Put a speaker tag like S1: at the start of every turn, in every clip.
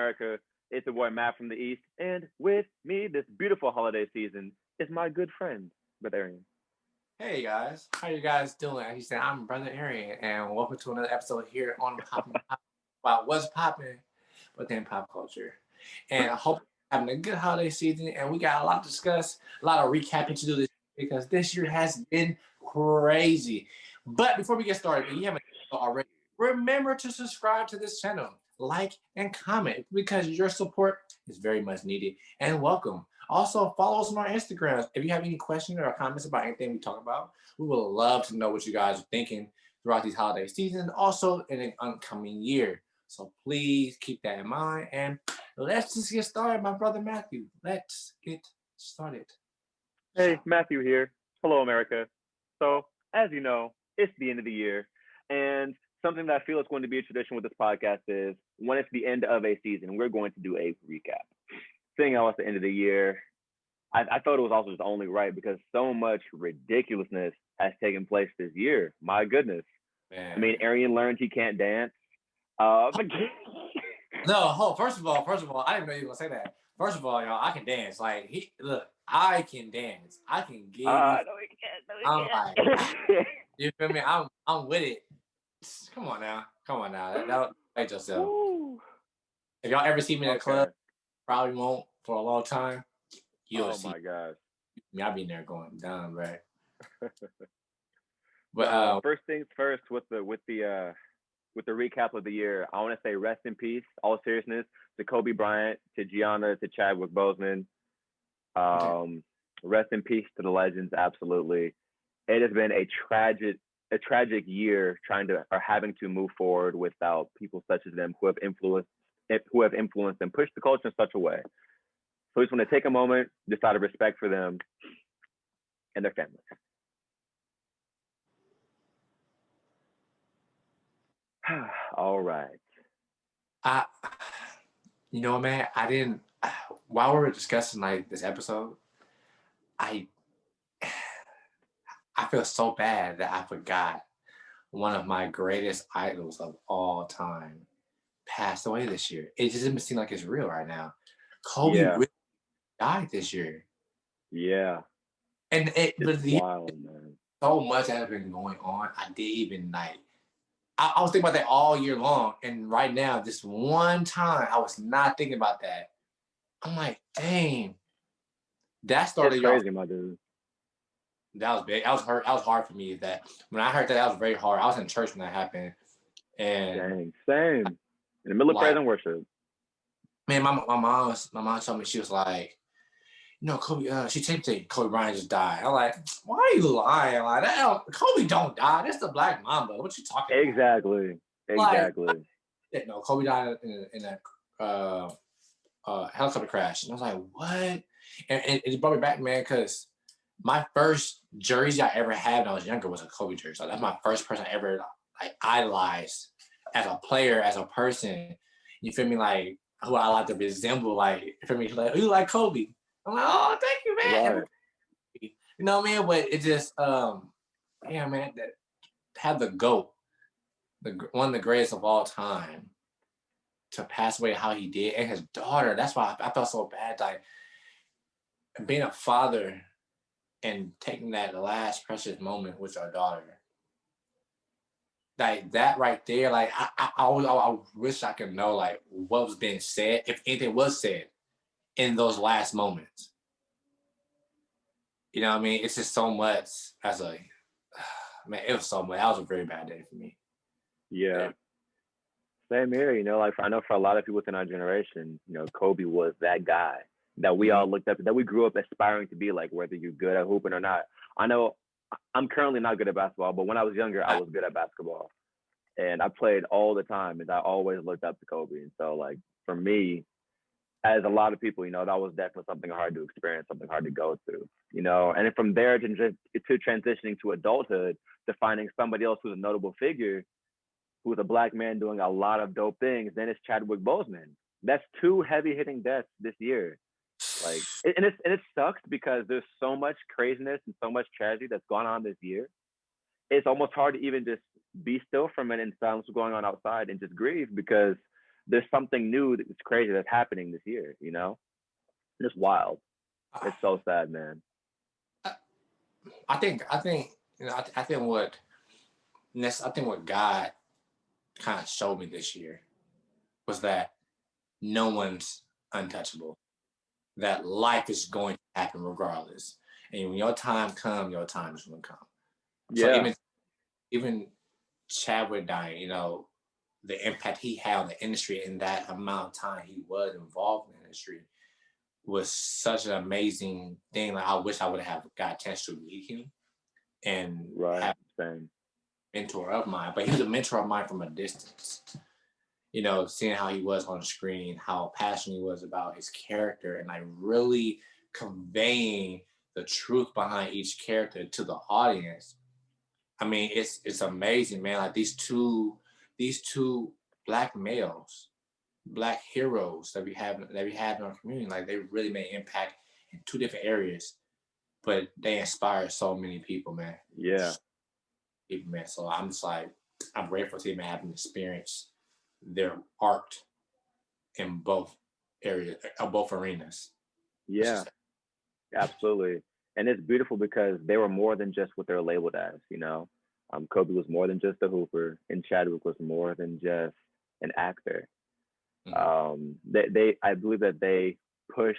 S1: America. It's the boy Matt from the East. And with me this beautiful holiday season is my good friend, Brother Arion.
S2: Hey guys, how you guys doing? As you said, I'm Brother Arion, and welcome to another episode here on Poppin Pop about what's popping within pop culture. And I hope you're having a good holiday season, and we got a lot to discuss, a lot of recapping to do this because this year has been crazy. But before we get started, if you haven't already, remember to subscribe to this channel, like and comment because your support is very much needed and welcome. Also, follow us on our Instagrams. If you have any questions or comments about anything we talk about, we would love to know what you guys are thinking throughout these holiday seasons, also in an upcoming year. So please keep that in mind. And let's just get started, my brother Matthew. Let's get started.
S1: Hey, Matthew here. Hello, America. So, as you know, it's the end of the year. And something that I feel is going to be a tradition with this podcast is when it's the end of a season, we're going to do a recap. Seeing how it's the end of the year, I thought it was also just only right because so much ridiculousness has taken place this year. My goodness.
S2: Man.
S1: I mean, Arion learned he can't dance.
S2: No, first of all, I didn't know you were gonna say that. First of all, y'all, I can dance. Like look, I can dance. I can give you.
S1: No, he can't. No, he
S2: like, you feel me? I'm with it. Come on now. Don't fight yourself.
S1: Woo.
S2: If y'all ever see me in a club, probably won't for a long time. You'll see.
S1: My gosh.
S2: I'll be in there going down, right?
S1: But first things first, with the recap of the year, I want to say rest in peace, all seriousness, to Kobe Bryant, to Gianna, to Chadwick Boseman. Rest in peace to the legends, absolutely. It has been a tragic year having to move forward without people such as them who have influenced and pushed the culture in such a way. So I just want to take a moment, just out of respect for them and their families. All right.
S2: You know, man, I didn't. While we were discussing like this episode, I feel so bad that I forgot one of my greatest idols of all time passed away this year. It just doesn't seem like it's real right now. Kobe really died this year.
S1: Yeah.
S2: And
S1: it's wild, man.
S2: So much has been going on. I didn't even like. I was thinking about that all year long, and right now, this one time, I was not thinking about that. I'm like, dang, that started.
S1: It's crazy, my dude.
S2: That was big. That was hard for me. That when I heard that was very hard. I was in church when that happened, and
S1: dang, same in the middle of praise and worship.
S2: Man, my mom told me, she was like, you know, Kobe. She taped it. Kobe Bryant just died. I'm like, why are you lying? Like that? Kobe don't die. That's the Black Mamba. What you talking about?
S1: Exactly.
S2: Like, no, Kobe died in a helicopter crash, and I was like, what? And it brought me back, man, because my first jersey I ever had when I was younger was a Kobe jersey. Like, that's my first person I ever like idolized as a player, as a person. You feel me? Like who I like to resemble. Like, you feel me? Like, you like Kobe? I'm like, oh, thank you, man.
S1: Right.
S2: You know what I mean? But it just, yeah, man, that had the GOAT, one of the greatest of all time, to pass away how he did, and his daughter. That's why I felt so bad. Like being a father and taking that last precious moment with our daughter. Like that right there. Like I wish I could know like what was being said, if anything was said in those last moments. You know what I mean? It's just so much as a man, it was so much. That was a very bad day for me.
S1: Yeah. Same here, you know, like I know for a lot of people within our generation, you know, Kobe was that guy that we all looked up, that we grew up aspiring to be like, whether you're good at hooping or not. I know I'm currently not good at basketball, but when I was younger, I was good at basketball. And I played all the time, and I always looked up to Kobe. And so, like, for me, as a lot of people, you know, that was definitely something hard to experience, something hard to go through, you know. And then from there to transitioning to adulthood, to finding somebody else who's a notable figure, who's a Black man doing a lot of dope things, then it's Chadwick Boseman. That's two heavy-hitting deaths this year. Like, and it sucks because there's so much craziness and so much tragedy that's gone on this year. It's almost hard to even just be still for a minute and silence what's going on outside and just grieve, because there's something new that's crazy that's happening this year. You know, and it's wild. It's so sad, man.
S2: I think you know I think what God kind of showed me this year was that no one's untouchable. That life is going to happen regardless, and when your time comes, your time is going to come. So
S1: Yeah,
S2: even Chadwick dying, you know, the impact he had on the industry in that amount of time he was involved in the industry was such an amazing thing. Like I wish I would have got a chance to meet him and
S1: right.
S2: have
S1: Same.
S2: a mentor of mine. But he was a mentor of mine from a distance. You know, seeing how he was on the screen, how passionate he was about his character, and like really conveying the truth behind each character to the audience. I mean, it's amazing, man. Like these two black males, black heroes that we have in our community, like they really made impact in two different areas, but they inspire so many people, man.
S1: Yeah,
S2: People, man. So I'm just like, I'm grateful to even having experienced their art in both areas, both arenas.
S1: yeah, absolutely. And it's beautiful because they were more than just what they're labeled as. You know, Kobe was more than just a hooper, and Chadwick was more than just an actor.
S2: Mm-hmm.
S1: I believe that they pushed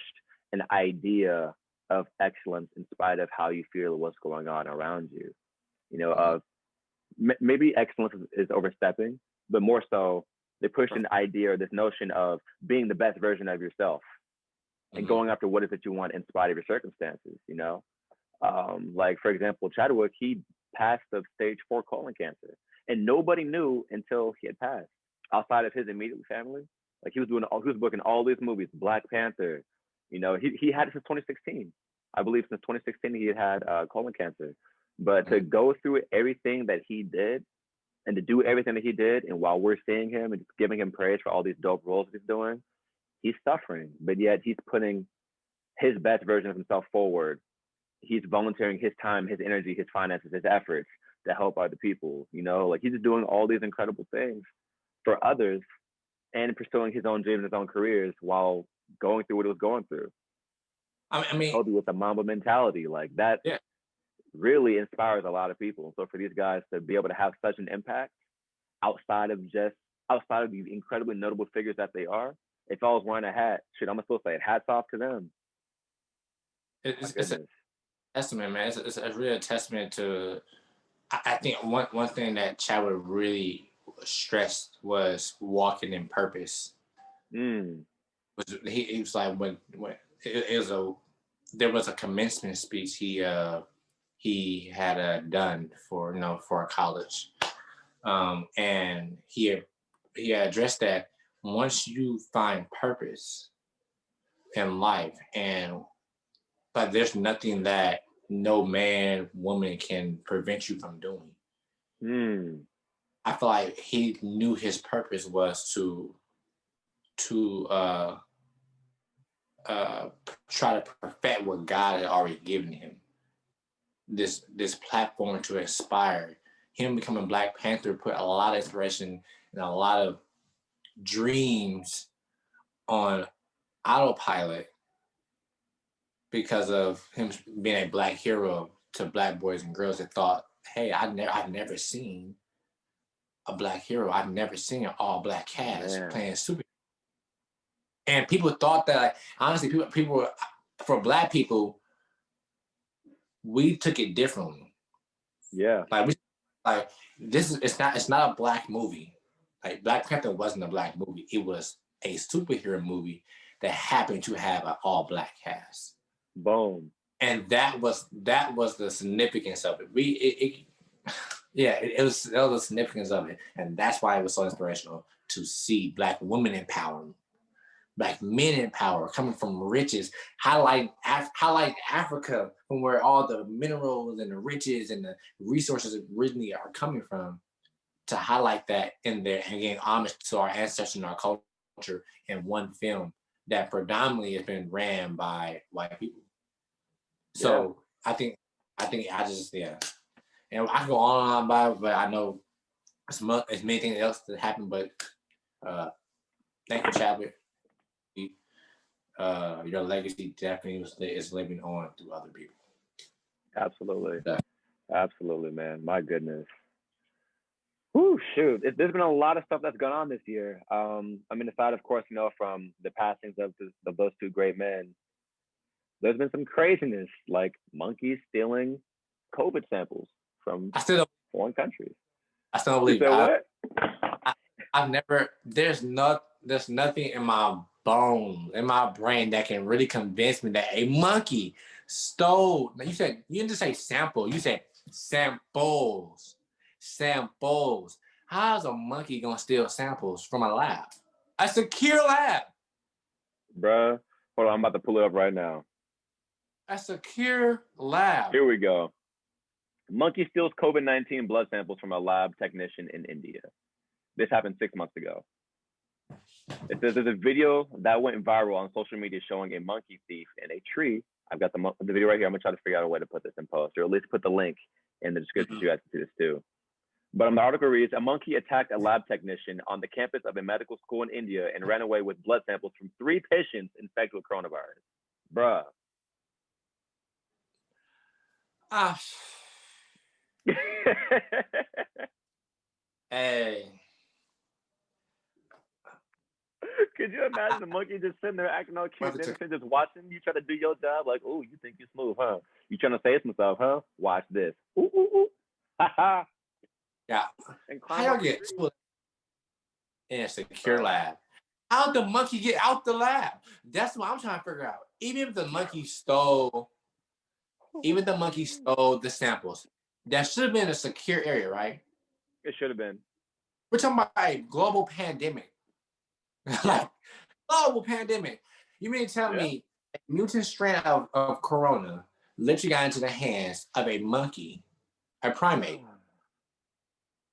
S1: an idea of excellence in spite of how you feel what's going on around you. You know,
S2: Mm-hmm.
S1: maybe excellence is overstepping, but more so they push an idea or this notion of being the best version of yourself and
S2: Mm-hmm.
S1: going after what is it you want in spite of your circumstances. You know, like for example, Chadwick, he passed of stage 4 colon cancer, and nobody knew until he had passed outside of his immediate family. Like he was booking all these movies, Black Panther. You know, he had it since 2016. I believe since 2016 he had colon cancer. But to go through everything that he did and to do everything that he did, and while we're seeing him and giving him praise for all these dope roles he's doing, he's suffering. But yet he's putting his best version of himself forward. He's volunteering his time, his energy, his finances, his efforts to help other people. You know, like he's just doing all these incredible things for others and pursuing his own dreams, his own careers while going through what he was going through.
S2: I mean,
S1: Kobe with the Mamba mentality, like that
S2: yeah.
S1: really inspires a lot of people. So for these guys to be able to have such an impact outside of just outside of these incredibly notable figures that they are, if I was wearing a hat, shit, I'm gonna still say it. Hats off to them. My
S2: It's a
S1: goodness.
S2: testament, man. It's a real testament to. I think one thing that Chadwick really stressed was walking in purpose.
S1: Mm.
S2: He was like when it was a there was a commencement speech he had done for for a college, and he addressed that once you find purpose in life, and but there's nothing that no man woman can prevent you from doing.
S1: Mm.
S2: I feel like he knew his purpose was to uh, try to perfect what God had already given him. This platform to inspire him becoming Black Panther put a lot of inspiration and a lot of dreams on autopilot because of him being a Black hero to Black boys and girls that thought, hey, I've never seen a Black hero. I've never seen an all Black cast
S1: Man.
S2: playing super. And people thought that, like, honestly, people for Black people, we took it differently.
S1: Yeah.
S2: Like this is it's not a Black movie. Like Black Panther wasn't a Black movie. It was a superhero movie that happened to have an all Black cast.
S1: Boom.
S2: And that was the significance of it. It was that was the significance of it, and that's why it was so inspirational to see Black women empowerment, Black men in power coming from riches, highlight Africa from where all the minerals and the riches and the resources originally are coming from, to highlight that in there and gain homage to our ancestors and our culture in one film that predominantly has been ran by white people.
S1: Yeah.
S2: So I think I just and I can go on and on about it, but I know it's many things else that happened, but Thank you, Chadwick. Your legacy definitely is living on through other people.
S1: Absolutely.
S2: Yeah.
S1: Absolutely, man. My goodness. Whew, shoot. There's been a lot of stuff that's gone on this year. I mean, aside, of course, from the passings of those two great men, there's been some craziness, like monkeys stealing COVID samples from foreign countries.
S2: I still don't
S1: You
S2: believe
S1: said what?
S2: I've never. There's nothing in my bones, in my brain that can really convince me that a monkey stole. Now you didn't just say sample. You said samples. Samples. How's a monkey gonna steal samples from a lab? A secure lab.
S1: Bruh, hold on. I'm about to pull it up right now.
S2: A secure lab.
S1: Here we go. Monkey steals COVID-19 blood samples from a lab technician in India. This happened 6 months ago. It says there's a video that went viral on social media showing a monkey thief in a tree. I've got the video right here. I'm going to try to figure out a way to put this in post, or at least put the link in the description so you guys can see this too. But the article reads, a monkey attacked a lab technician on the campus of a medical school in India and ran away with blood samples from 3 patients infected with coronavirus. Bruh.
S2: Hey.
S1: Could you imagine the monkey just sitting there acting all cute and innocent, just watching you try to do your job? Like, oh, you think you're smooth, huh? You trying to say some stuff, huh? Watch this. Ooh, ooh, ooh. Ha ha.
S2: Yeah. How y'all get in a secure lab? How'd the monkey get out the lab? That's what I'm trying to figure out. Even if the monkey stole the samples, that should have been a secure area, right?
S1: It should have been.
S2: We're talking about a global pandemic. Like, global pandemic. You mean to tell me a mutant strain of corona literally got into the hands of a monkey, a primate,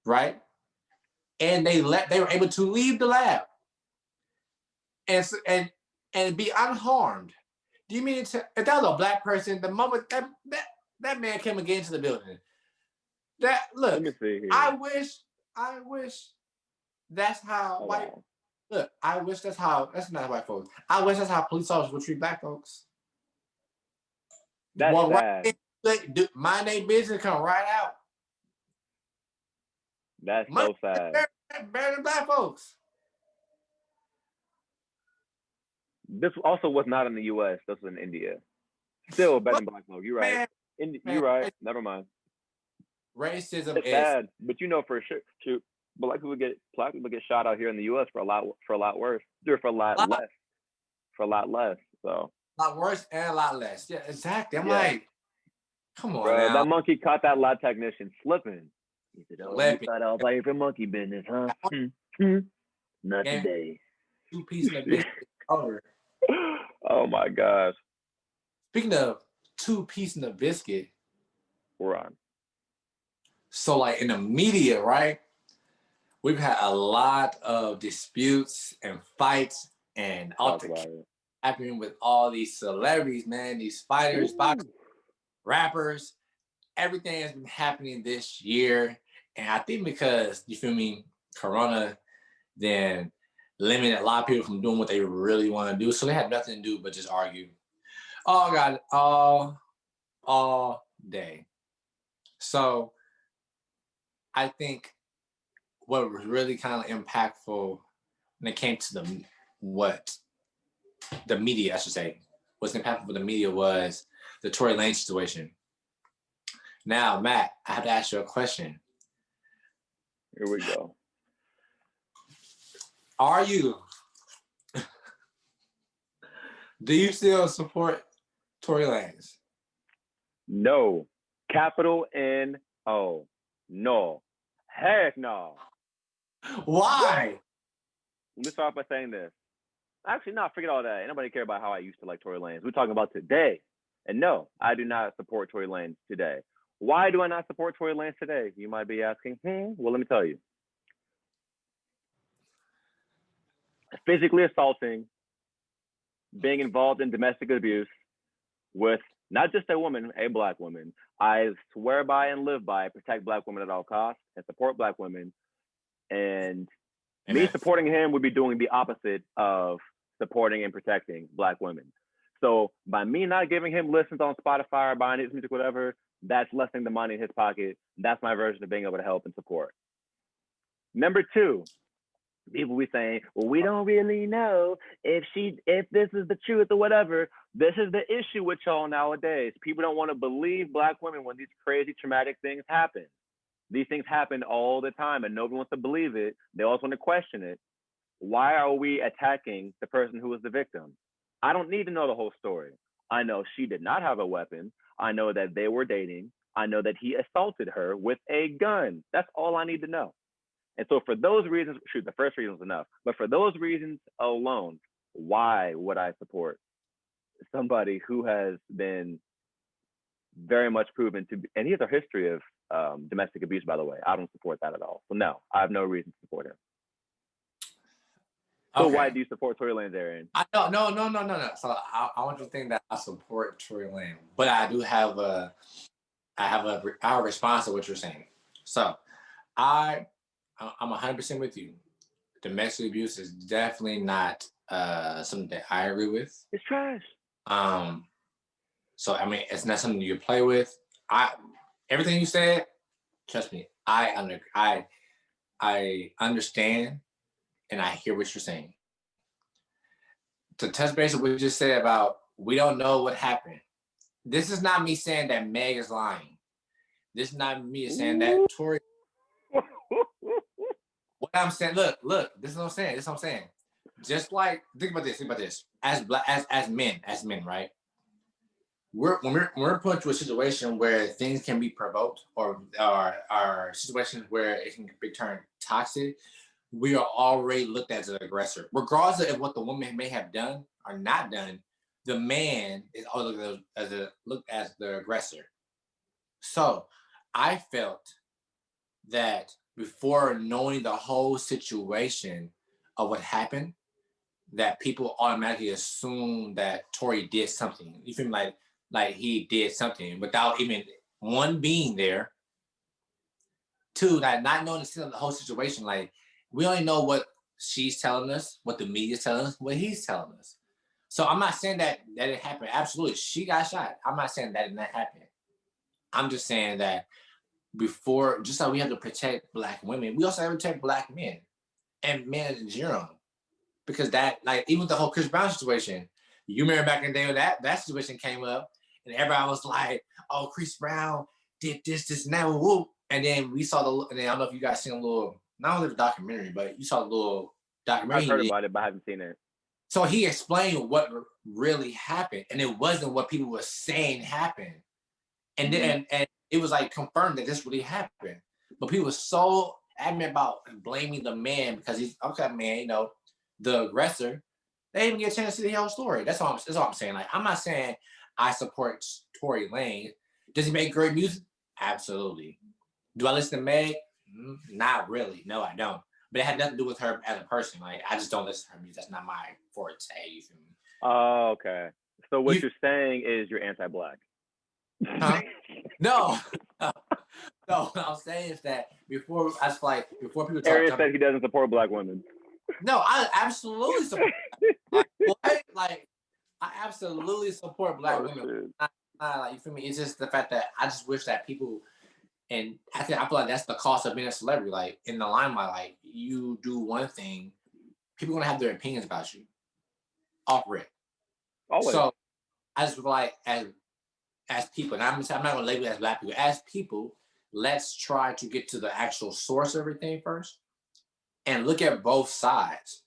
S2: right? And they were able to leave the lab and be unharmed. Do you mean to, if that was a black person, the moment that man came and get into the building,
S1: let me see here.
S2: I wish that's how white. Look, I wish that's not white folks. I wish that's how police officers would treat black folks.
S1: That's sad.
S2: Right, mind their business, come right out.
S1: That's so sad.
S2: Better than black folks.
S1: This also was not in the U.S. This was in India. Still better than black folks. You're right. You're right. Never mind.
S2: Racism
S1: is sad, but for sure, black people get shot out here in the U.S. for a lot worse. For a lot less. So.
S2: A lot worse and a lot less. Yeah, exactly. I'm like, come on, bro. Now.
S1: That monkey caught that lab technician slipping. He said, "Oh, you thought I was out here for monkey business, huh? Not today."
S2: 2 pieces of biscuit over.
S1: Oh my gosh.
S2: Speaking of 2 pieces of biscuit,
S1: we're on.
S2: So, like in the media, right? We've had a lot of disputes and fights and altercations happening with all these celebrities, man. These fighters, boxers, rappers. Everything has been happening this year. And I think because, you feel me, Corona then limited a lot of people from doing what they really want to do. So they had nothing to do but just argue. Oh, God, all day. So I think what was really kind of impactful when it came to the media, I should say, what's impactful for the media was the Tory Lanez situation. Now, Matt, I have to ask you a question.
S1: Here we go.
S2: Do you still support Tory Lanez?
S1: No. Capital N-O. No. Heck no.
S2: Why?
S1: Let me start by saying this. Actually, no, forget all that. Ain't nobody care about how I used to like Tory Lanez. We're talking about today. And no, I do not support Tory Lanez today. Why do I not support Tory Lanez today? You might be asking. Well, let me tell you. Physically assaulting, being involved in domestic abuse with not just a woman, a black woman. I swear by and live by protect black women at all costs and support black women. And
S2: And
S1: Me
S2: that's
S1: supporting him would be doing the opposite of supporting and protecting Black women. So by me not giving him listens on Spotify or buying his music, whatever, that's lessening the money in his pocket. That's my version of being able to help and support. Number two, people be saying, well, we don't really know if this is the truth or whatever. This is the issue with y'all nowadays. People don't want to believe Black women when these crazy traumatic things happen. These things happen all the time and nobody wants to believe it. They always want to question it. Why are we attacking the person who was the victim? I don't need to know the whole story. I know she did not have a weapon. I know that they were dating. I know that he assaulted her with a gun. That's all I need to know. And so for those reasons, shoot, the first reason was enough. But for those reasons alone, why would I support somebody who has been very much proven to be, and he has a history of domestic abuse, by the way. I don't support that at all. So no, I have no reason to support him. So why do you support Tory Lanez, Arion?
S2: No. So I want you to think that I support Tory Lanez, but I do have a response to what you're saying. So I'm 100% with you. Domestic abuse is definitely not something that I agree with.
S1: It's trash.
S2: So I mean, it's not something you play with. Everything you said, trust me, I understand and I hear what you're saying. To touch base on what you just said about we don't know what happened. This is not me saying that Meg is lying. This is not me saying that Tory. What I'm saying, look, this is what I'm saying. Just like think about this. As men, right? When we're put into a situation where things can be provoked or are situations where it can be turned toxic, we are already looked at as an aggressor. Regardless of what the woman may have done or not done, the man is always looked as the aggressor. So I felt that before knowing the whole situation of what happened, that people automatically assume that Tory did something. You feel me? Like he did something without even one being there. Two, that not knowing the whole situation. Like we only know what she's telling us, what the media's telling us, what he's telling us. So I'm not saying that it happened. Absolutely, she got shot. I'm not saying that did not happen. I'm just saying that before, just like we have to protect Black women, we also have to protect Black men and men in general. Because that, like, even the whole Chris Brown situation, you remember back in the day when that situation came up, and everybody was like, "Oh, Chris Brown did this, and that." Whoop. And then we saw and then I don't know if you guys seen a little, not only the documentary, but you saw the little documentary.
S1: I've heard about it, but I haven't seen it.
S2: So he explained what really happened, and it wasn't what people were saying happened. And then and it was like confirmed that this really happened. But people were so adamant about blaming the man because he's okay, man, you know, the aggressor. They didn't even get a chance to see the whole story. That's all I'm saying. Like, I'm not saying I support Tory Lanez. Does he make great music? Absolutely. Do I listen to Meg? Not really. No, I don't. But it had nothing to do with her as a person. Like, I just don't listen to her music. That's not my forte. You feel me?
S1: Oh, okay. So what you're saying is you're anti-Black.
S2: Huh? No. No, what I'm saying is that before people talk.
S1: Arion said he doesn't support Black women.
S2: No, I absolutely support. like I absolutely support Black women. Like, you feel me? It's just the fact that I just wish that people, and I feel like that's the cost of being a celebrity. Like in the limelight, like you do one thing, people gonna have their opinions about you. Off rip.
S1: Always.
S2: So I just feel like as people, and I'm not gonna label it as Black people. As people, let's try to get to the actual source of everything first, and look at both sides.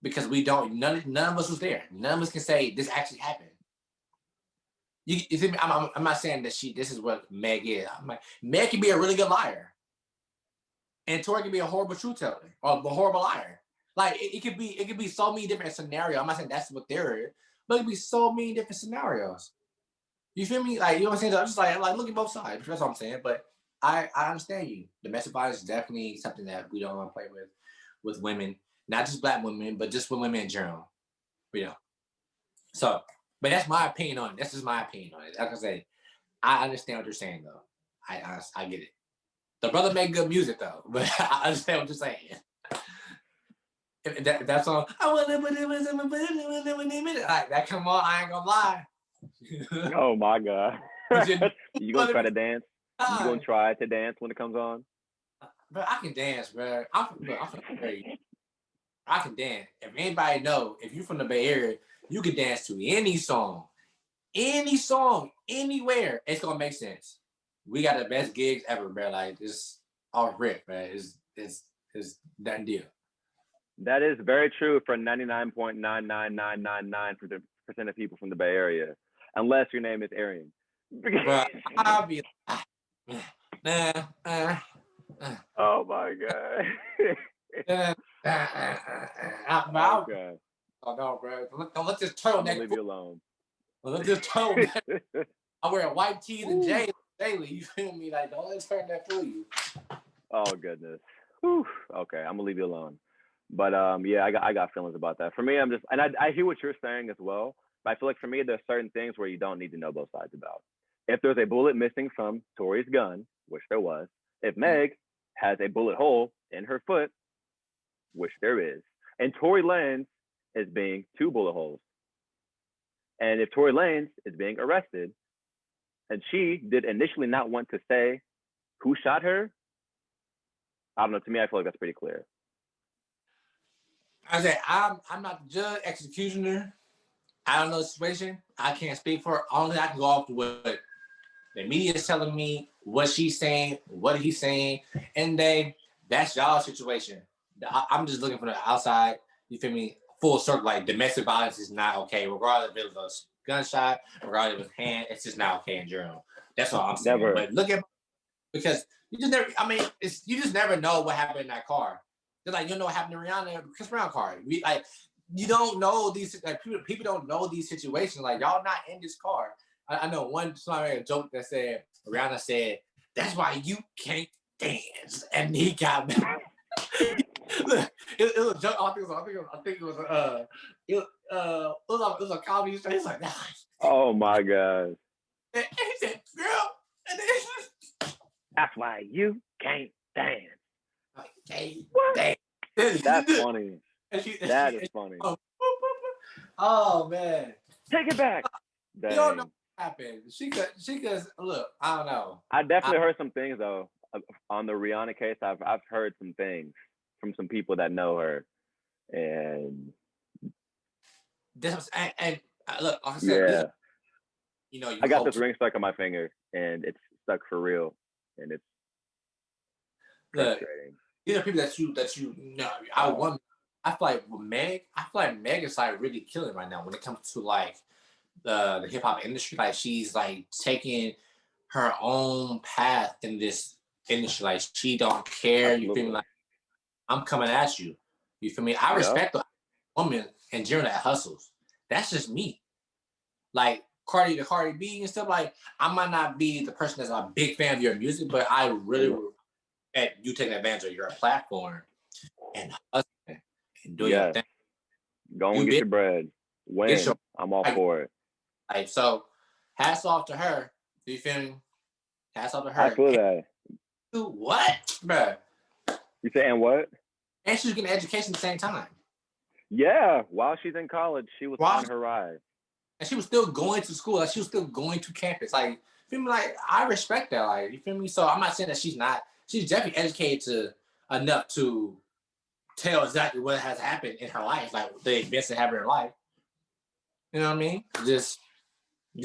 S2: Because we don't, none of us was there. None of us can say this actually happened. You see me? I'm not saying that this is what Meg is. Meg can be a really good liar. And Tori can be a horrible truth teller or a horrible liar. Like it could be so many different scenarios. I'm not saying that's what there is, but it could be so many different scenarios. You feel me? Like, you know what I'm saying? I'm just like look at both sides. That's what I'm saying. But I understand you. Domestic violence is definitely something that we don't want to play with women. Not just Black women, but just with women in general. You know. So, but that's my opinion on it. That's just my opinion on it. Like I say, I understand what you're saying though. I get it. The brother made good music though, but I understand what you're saying. that song, I want to like that. Come on, I ain't gonna lie.
S1: Oh my god. You gonna try to dance? You gonna
S2: time.
S1: try to dance when it comes on?
S2: Bro, I can dance, bro. I'm from the Bay Area. I can dance. If anybody know, if you're from the Bay Area, you can dance to any song, anywhere. It's gonna make sense. We got the best gigs ever, bro. Like it's all rip, man. It's done deal.
S1: That is very true for 99.99999% of people from the Bay Area, unless your name is Arion.
S2: Bro, I'll be nah,
S1: Oh my god. Okay.
S2: Oh no, bro. Don't let this
S1: I'm gonna
S2: turtleneck
S1: leave
S2: fool.
S1: you alone.
S2: Don't let this turtleneck. I wear white tees and daily. You feel me? Like don't let this turtleneck fool you.
S1: Oh goodness. Whew. Okay, I'm gonna leave you alone. But yeah, I got feelings about that. For me, I'm just, and I hear what you're saying as well. But I feel like for me, there's certain things where you don't need to know both sides about. If there's a bullet missing from Tori's gun, which there was, if Meg has a bullet hole in her foot, which there is, and Tory Lanez is being 2 bullet holes, and if Tory Lanez is being arrested, and she did initially not want to say who shot her, I don't know. To me, I feel like that's pretty clear.
S2: I say I'm not the judge, executioner. I don't know the situation. I can't speak for it. Only I can go off to what the media is telling me, what she's saying, what he's saying, and that's y'all situation. I'm just looking from the outside. You feel me? Full circle. Like domestic violence is not okay, regardless if it was a gunshot, regardless if it was hand. It's just not okay in general. That's all I'm saying.
S1: Never.
S2: But look at, because you just never. I mean, you just never know what happened in that car. Just like you don't know what happened to Rihanna and Chris Brown car. You don't know these, like people don't know these situations. Like y'all not in this car. I know somebody made a joke that said Rihanna said, "That's why you can't dance," and he got mad. Look, it was a joke. I think it was a comedy show. He's like, nah.
S1: Oh my god.
S2: And he said, "Girl," and then
S1: that's why you can't dance.
S2: Like, dance.
S1: That's funny. That is funny.
S2: Oh man.
S1: Take it back.
S2: You don't know what happened. She could look, I don't know.
S1: I definitely heard some things though on the Rihanna case. I've heard some things from some people that know her, and
S2: this and look, like I said,
S1: yeah.
S2: You know,
S1: I got this ring stuck on my finger, and it's stuck for real, and it's frustrating.
S2: These are people that you know. I feel like with Meg, is like really killing right now when it comes to like the hip hop industry. Like she's like taking her own path in this industry. Like she don't care. Absolutely. You feel me? Like I'm coming at you. You feel me? I respect the woman in general that hustles. That's just me. Like Cardi B and stuff. Like I might not be the person that's a big fan of your music, but I really at you taking advantage of your platform and hustling and doing your thing.
S1: Go and get your bread. Win. I'm all for it.
S2: Like so, hats off to her. Do you feel me? Hats off to her.
S1: I feel that.
S2: What, bro?
S1: You saying what?
S2: And she's getting education at the same time.
S1: Yeah, while she's in college, she was on her rise. And
S2: she was still going to school. Like she was still going to campus. Like, feel me? Like I respect that. Like, you feel me? So I'm not saying that she's not. She's definitely educated enough to tell exactly what has happened in her life, like the events that happened in her life. You know what I mean? You just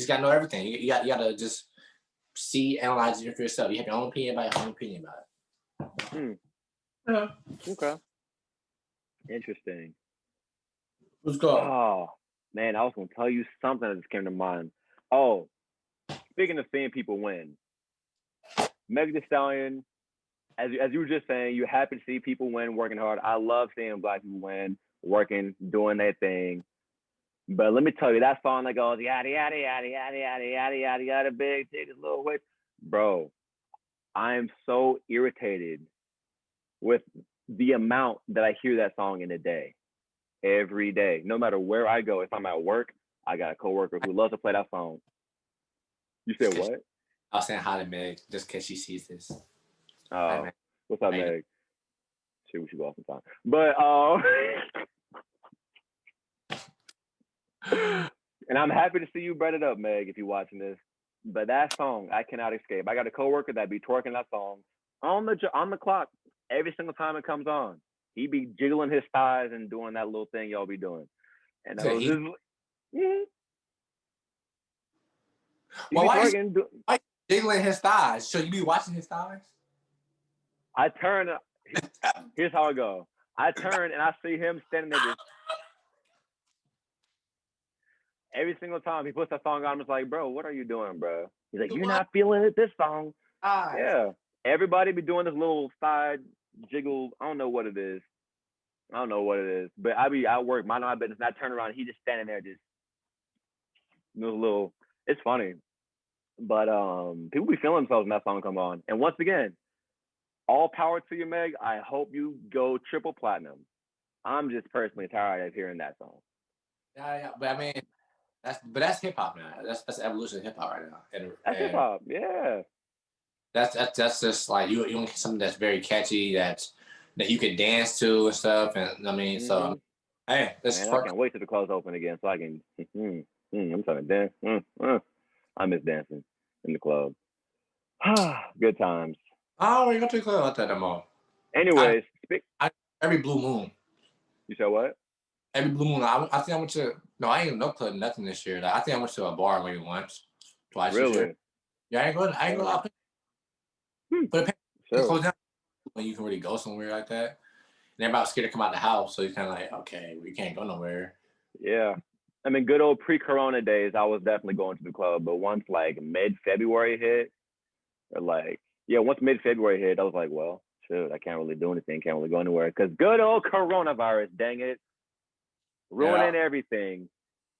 S2: gotta know everything. You gotta just see, analyze it for yourself. You have your own opinion about your own opinion about it.
S1: Yeah. Okay. Interesting.
S2: Let's go.
S1: Oh man, I was gonna tell you something that just came to mind. Oh, speaking of seeing people win, Meg Thee Stallion, as you were just saying, you're happy to see people win, working hard. I love seeing Black people win, working, doing their thing. But let me tell you, that song that goes yada yada yada yada yada yada yada yada big titties, little waist, bro. I am so irritated with the amount that I hear that song in a day, every day, no matter where I go. If I'm at work, I got a coworker who loves to play that song. You said what?
S2: I was saying hi to Meg, just in case she sees this.
S1: Oh, what's up, Meg? Shit, we should go off some time. But and I'm happy to see you brought it up, Meg, if you're watching this. But that song, I cannot escape. I got a coworker that be twerking that song on the clock every single time it comes on. He be jiggling his thighs and doing that little thing y'all be doing. And I was just,
S2: well, why is jiggling his thighs? Should you be watching his thighs?
S1: I turn. Here's how it go. I turn and I see him standing there just every single time he puts that song on. I'm just like, bro, what are you doing, bro? He's like, you're not feeling it this song. Yeah. Everybody be doing this little side jiggle. I don't know what it is. But I be at work, mind my business, and I turn around, he just standing there just little. It's funny. But people be feeling themselves when that song come on. And once again, all power to you, Meg. I hope you go triple platinum. I'm just personally tired of hearing that song.
S2: Yeah. But I mean, that's hip hop now. That's the evolution of hip hop right now.
S1: That's hip hop, yeah.
S2: That's just like you want something that's very catchy that you can dance to and stuff. And I mean, so hey,
S1: I can't wait till the clubs open again so I can. I'm trying to dance. I miss dancing in the club. Good times.
S2: Oh, you go to the club like that no more.
S1: Anyways,
S2: every blue moon.
S1: You said what?
S2: Every blue moon. I think I went to. No, I ain't even no club nothing this year. Like, I think I went to a bar maybe once, twice this year. Yeah, I ain't going out. But it closed down when you can really go somewhere like that. And everybody's scared to come out the house, so you're kind of like, okay, we can't go nowhere.
S1: Yeah. I mean, good old pre-corona days, I was definitely going to the club. But once like mid-February hit, once mid-February hit, I was like, well, shoot, I can't really do anything, can't really go anywhere. Because good old coronavirus, dang it, ruining everything.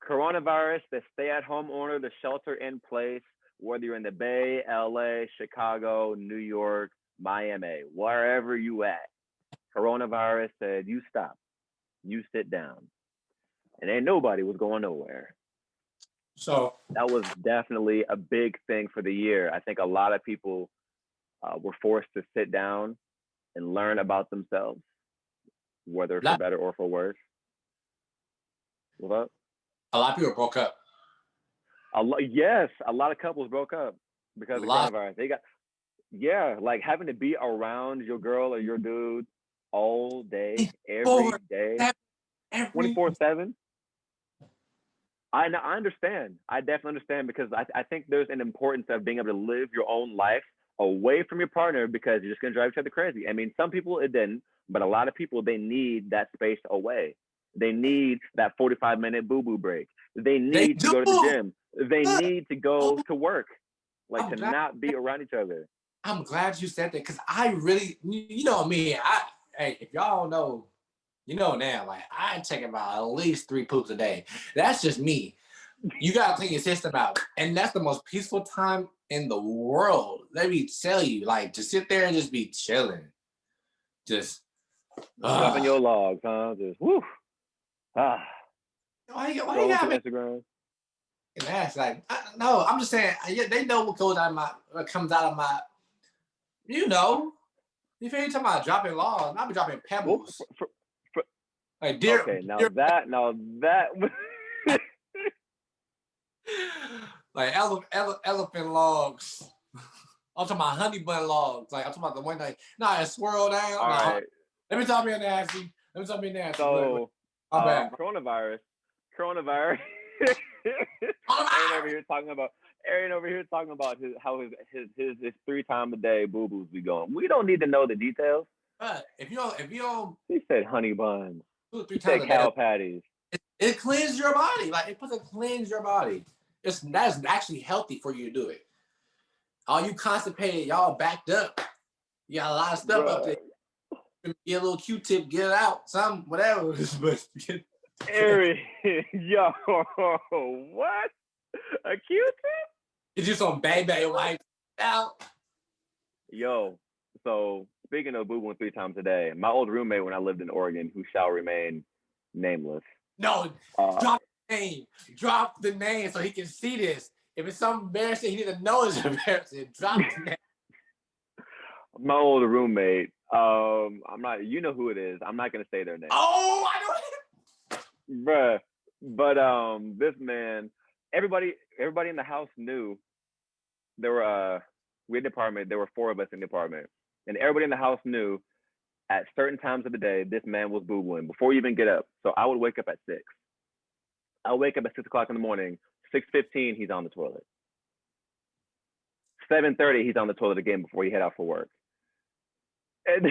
S1: Coronavirus, the stay-at-home order, the shelter in place, whether you're in the Bay, LA, Chicago, New York, Miami, wherever you at, coronavirus said, you stop, you sit down. And ain't nobody was going nowhere.
S2: So
S1: that was definitely a big thing for the year. I think a lot of people were forced to sit down and learn about themselves, whether for better or for worse. What up?
S2: A lot of people broke up.
S1: A lot of couples broke up because of coronavirus. They got, like having to be around your girl or your dude all day, every day, 24/7. I understand. I definitely understand because I think there's an importance of being able to live your own life away from your partner because you're just going to drive each other crazy. I mean, some people it didn't, but a lot of people, they need that space away. They need that 45-minute boo-boo break. They need to go to the gym. They need to go to work, to not be around each other.
S2: I'm glad you said that because I really, you know me, hey, if y'all don't know, you know now, like I take about at least 3 poops a day. That's just me. You gotta clean your system out. And that's the most peaceful time in the world. Let me tell you, like to sit there and just be chilling. Just
S1: dropping your logs, huh? Just whoo.
S2: Why you got me?
S1: Instagram?
S2: And that's like, no, I'm just saying, they know what comes out of my, you know. If you ain't talking about dropping logs, I'll be dropping pebbles. Like deer.
S1: Okay, now that.
S2: Like elephant logs. I'm talking about honey bun logs. Like I'm talking about the one that swirl down.
S1: All right.
S2: Let me talk about nasty.
S1: So, coronavirus. Arion over here talking about how his 3 times a day boo boos be going. We don't need to know the details.
S2: If you don't,
S1: he said honey buns.
S2: 2 or 3
S1: he
S2: times
S1: said cow patties.
S2: It cleans your body. Like it puts a cleanse your body. That's actually healthy for you to do it. All you constipated, y'all backed up. You got a lot of stuff up there. Get a little Q-tip, get it out, some whatever.
S1: Arion, yo, what? A Q-tip?
S2: Get you some baby wipe out.
S1: Yo, so speaking of boo-booing 3 times a day, my old roommate when I lived in Oregon, who shall remain nameless.
S2: No, drop the name. Drop the name so he can see this. If it's something embarrassing, he need to know it's embarrassing. Drop the name.
S1: My old roommate, I'm not. You know who it is. I'm not gonna say their name.
S2: Oh, I know it.
S1: Bruh. But this man, everybody in the house knew there were we had an apartment. There were 4 of us in the apartment, and everybody in the house knew at certain times of the day this man was boo booing before you even get up. So I would wake up at 6. I'll wake up at 6 o'clock in the morning. 6:15, he's on the toilet. 7:30, he's on the toilet again before he head out for work. And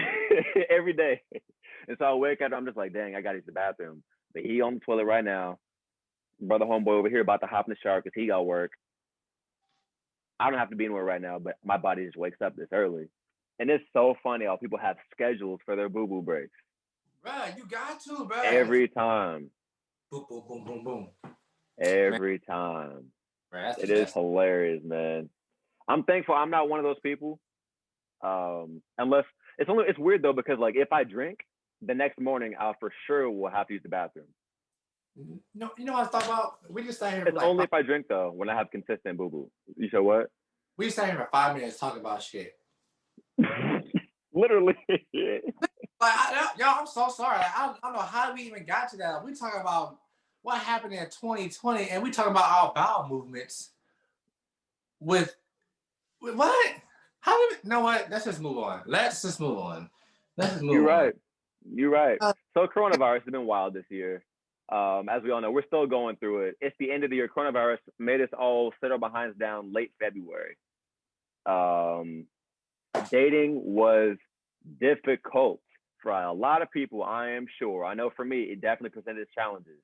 S1: every day. And so I wake up, I'm just like, dang, I got to use the bathroom. But he on the toilet right now. Brother homeboy over here about to hop in the shower because he got work. I don't have to be anywhere right now, but my body just wakes up this early. And it's so funny how people have schedules for their boo-boo breaks.
S2: Bruh, you got to, bruh.
S1: Every time.
S2: Boom, boom, boom, boom, boom.
S1: Every time.
S2: Bruh,
S1: it is hilarious, man. I'm thankful I'm not one of those people. Unless it's weird though, because like if I drink, the next morning I'll for sure will have to use the bathroom.
S2: No, you know what I thought about? We just sat here.
S1: It's like only if I drink though, when I have consistent boo boo. You said what?
S2: We sat here for 5 minutes talking about shit.
S1: Literally.
S2: Like, y'all, I'm so sorry. Like, I don't know how we even got to that. We talking about what happened in 2020, and we talking about our bowel movements. With what? How do we? You know what? Let's just move on.
S1: You're right. So coronavirus has been wild this year. As we all know, we're still going through it. It's the end of the year. Coronavirus made us all sit our behinds down late February. Dating was difficult for a lot of people, I am sure. I know for me, it definitely presented challenges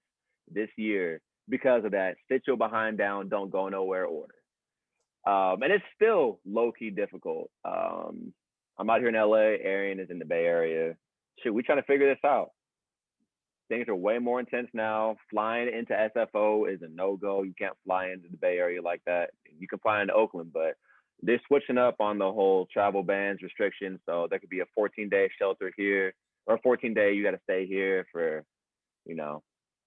S1: this year because of that. Sit your behind down, don't go nowhere order. And it's still low-key difficult. I'm out here in LA. Arion is in the Bay Area. Shit, we trying to figure this out. Things are way more intense now. Flying into SFO is a no-go. You can't fly into the Bay Area like that. You can fly into Oakland, but they're switching up on the whole travel bans restrictions. So there could be a 14-day shelter here, or a 14-day you got to stay here for,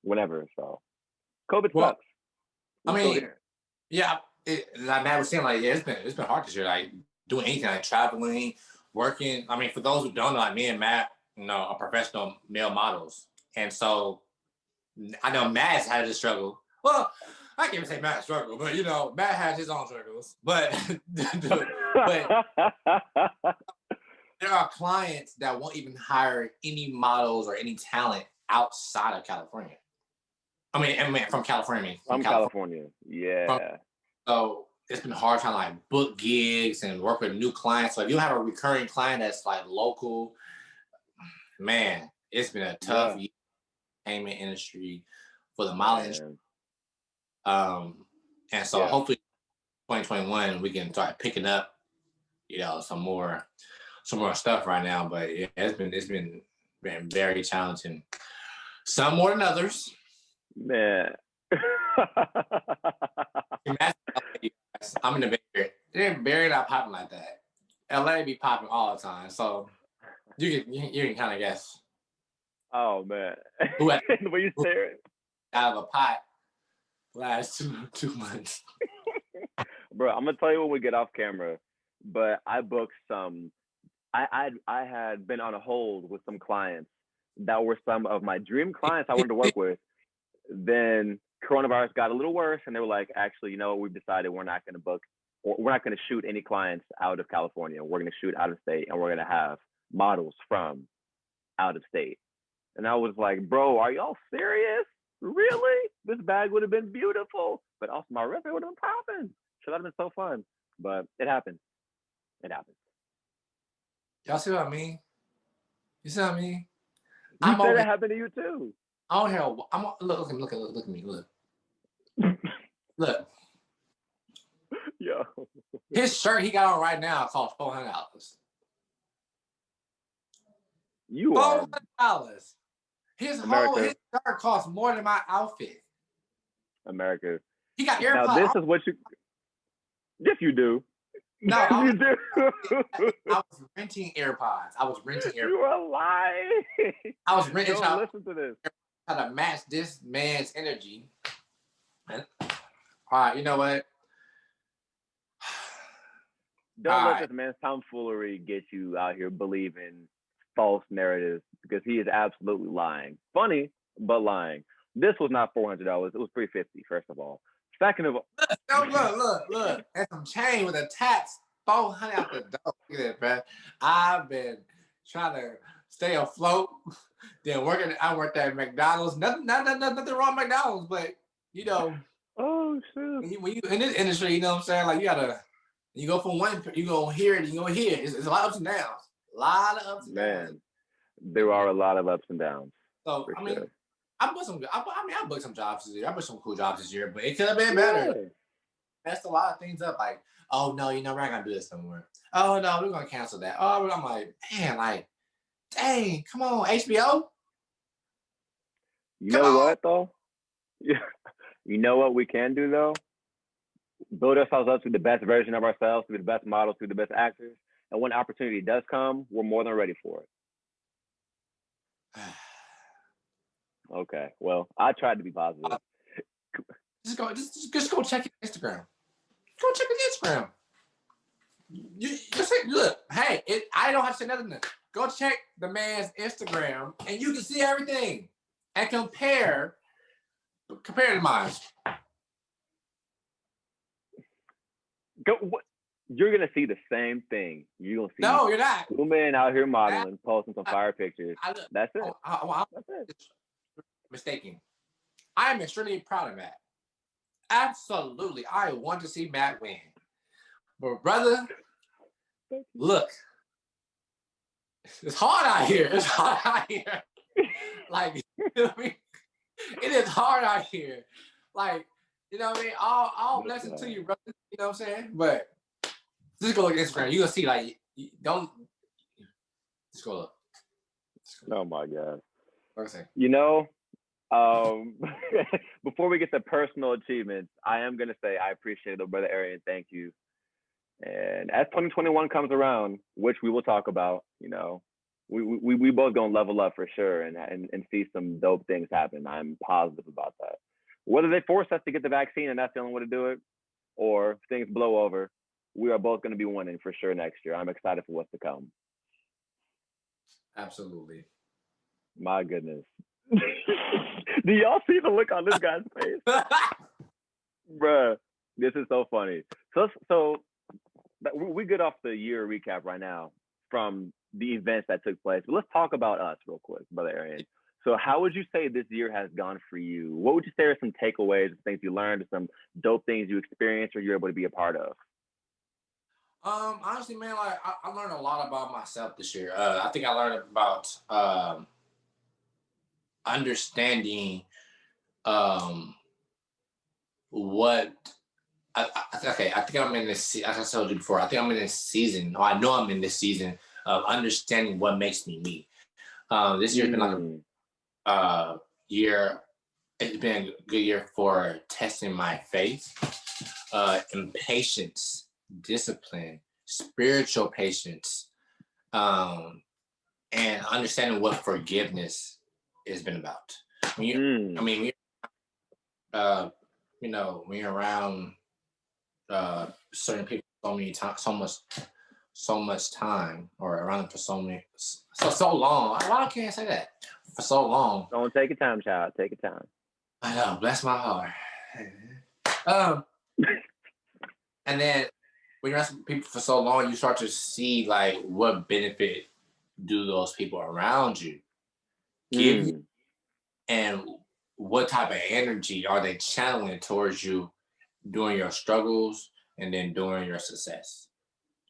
S1: whenever. So COVID sucks.
S2: I mean, yeah, like Matt was saying, like, yeah, it's been hard this year. Like doing anything, like traveling, working. I mean, for those who don't know, like me and Matt, are professional male models. And so I know Matt's had to struggle. Well, I can't even say Matt struggled, but Matt has his own struggles. But but there are clients that won't even hire any models or any talent outside of California. I mean from California.
S1: From California. Yeah.
S2: So it's been hard trying to like book gigs and work with new clients. So if you have a recurring client that's like local, man, it's been a tough year. Payment industry for the modeling industry. And so hopefully 2021 we can start picking up, some more stuff right now. But yeah, it's been very challenging. Some more than others.
S1: Man.
S2: I'm in the Bay Area. They're very not popping like that. LA be popping all the time. So you can kind of guess.
S1: Oh man. Were you staring?
S2: Out of a pot last 2 months.
S1: Bro, I'm gonna tell you when we get off camera, but I booked some. I had been on a hold with some clients that were some of my dream clients I wanted to work with. Then coronavirus got a little worse, and they were like, actually, we've decided we're not gonna book, or we're not gonna shoot any clients out of California. We're gonna shoot out of state, and we're gonna have models from out of state. And I was like, bro, are y'all serious? Really? This bag would have been beautiful. But also my resume would have been popping. Should have been so fun. But it happened.
S2: Y'all see what I mean? You see what I mean?
S1: You said it happened to you too.
S2: I don't hear. Look at me. Look.
S1: Yo.
S2: His shirt he got on right now costs $400.
S1: You are
S2: $400. His shirt costs more than my outfit.
S1: America.
S2: He got AirPods.
S1: Now this is what you. Yes, you do.
S2: No,
S1: you do.
S2: I was renting AirPods.
S1: You are lying.
S2: I was renting.
S1: Don't listen to this.
S2: How to match this man's energy. All right, you know what?
S1: Don't let this man's tomfoolery get you out here believing false narratives because he is absolutely lying. Funny, but lying. This was not $400. It was $350. First of all. Second of all,
S2: look. And some chain with a tax, 400 out the door. Look at that, bro. I've been trying to stay afloat. Then I worked at McDonald's. Nothing wrong with McDonald's, but you know,
S1: oh shit.
S2: when you in this industry, you know what I'm saying? Like you go from one, you go here and you go here. It's a lot of ups and downs. A lot of ups and downs.
S1: Man, there are a lot of ups and downs.
S2: So I mean, I booked some jobs this year. I booked some cool jobs this year, but it could have been better. Messed a lot of things up. Like, oh no, we're not gonna do this somewhere. Oh no, we're gonna cancel that. Oh, I'm like, man, like, dang, come on, HBO.
S1: You know what though? You know what we can do though? Build ourselves up to the best version of ourselves, to be the best models, to be the best actors. And when opportunity does come, we're more than ready for it. Okay. Well, I tried to be positive.
S2: Just go check your Instagram. Go check your Instagram. You say, look, hey, I don't have to say nothing. Go check the man's Instagram, and you can see everything and compare to mine.
S1: What? You're gonna see the same thing. You're gonna see.
S2: No, you're not.
S1: Two men out here modeling, posting some fire pictures. That's it.
S2: That's it. Mistaken. I am extremely proud of Matt. Absolutely, I want to see Matt win. But brother, look, it's hard out here. It's hard out here. Like, it is hard out here. Like, you know what I mean? All blessings to you, brother. You know what I'm saying? But just go look at Instagram. You're gonna see, like, don't just go look.
S1: Oh my God.
S2: Okay.
S1: You know, before we get to personal achievements, I am gonna say I appreciate it, brother Arion. Thank you. And as 2021 comes around, which we will talk about, you know, we both gonna level up for sure and see some dope things happen. I'm positive about that. Whether they force us to get the vaccine and that's the only way to do it, or things blow over, we are both going to be winning for sure next year. I'm excited for what's to come.
S2: Absolutely.
S1: My goodness. Do y'all see the look on this guy's face? Bruh, this is so funny. So we get off the year recap right now from the events that took place. But let's talk about us real quick, Brother Arion. So how would you say this year has gone for you? What would you say are some takeaways, things you learned, some dope things you experienced or you're able to be a part of?
S2: Honestly, man, like I learned a lot about myself this year. I think I learned about understanding what I think I'm in this. As I told you before, I think I'm in this season. Or I know I'm in this season of understanding what makes me me. This year's been like a year. It's been a good year for testing my faith, and patience, discipline, spiritual patience, and understanding what forgiveness has been about. When you, I mean, you know, when you're around certain people so many times, so much time, or around them for so long. Why can't I say that? For so long.
S1: Don't take your time, child. Take your time.
S2: I know, bless my heart. And then when you're asking people for so long, you start to see like what benefit do those people around you give you, and what type of energy are they channeling towards you during your struggles and then during your success.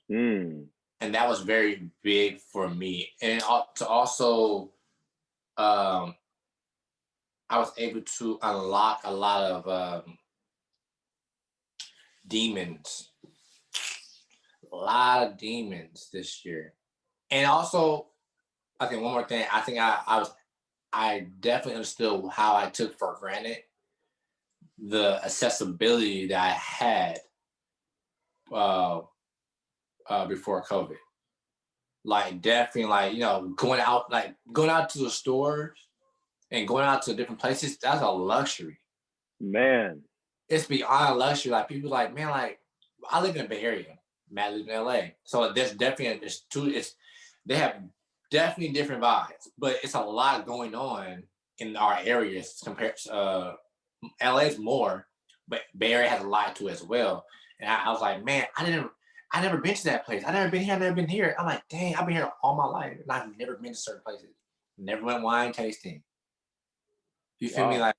S2: And that was very big for me. And to also, I was able to unlock a lot of demons. A lot of demons this year. And also, I think one more thing, I think I definitely understood how I took for granted the accessibility that I had before COVID. Like definitely, like, you know, going out to the stores and going out to different places, that's a luxury.
S1: Man.
S2: It's beyond luxury. Like people like, man, like I live in the Bay Area. Matt lives in LA. So there's definitely they have definitely different vibes, but it's a lot going on in our areas compared to LA's more, but Bay Area has a lot to as well. And I was like, man, I never been to that place. I never been here. I never been here. I'm like, dang, I've been here all my life, and I've never been to certain places. Never went wine tasting. You feel me? Like